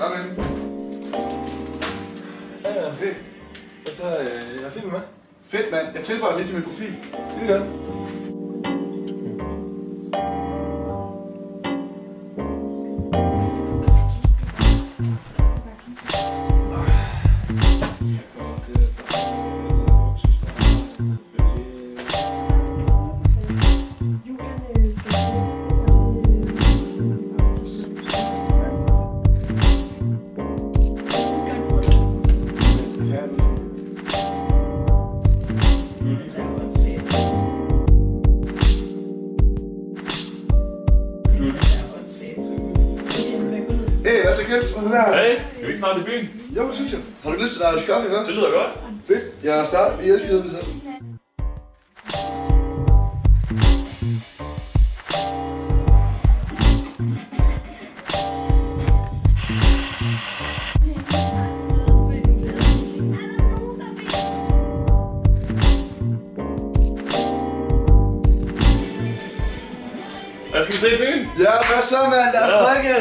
Hej, mand. Ja. Hey. Og så jeg filmen med. Fedt, mand. Jeg tilføjer lidt til min profil. Skide godt. Hey, hvad så kendt? Hey, skal vi ikke snart i byen? Jo, det synes jeg. Har du lyst til dig at skaffe først? Det lyder godt. Fedt. Jeg har startet i elkæden selv. Hvad skal vi se i byen? Ja, hvad så, mand? Lad os drikke!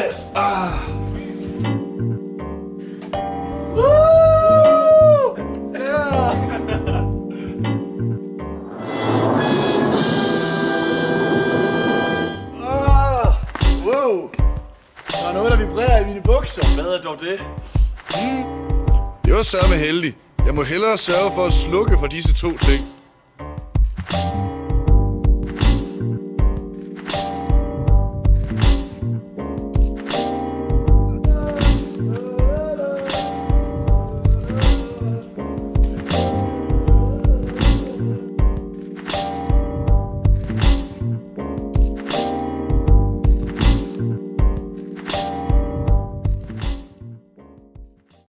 Wow! Der er noget, der vibrerer i mine bukser. Hvad er dog det? Det var sørme heldigt. Jeg må hellere sørge for at slukke for disse to ting.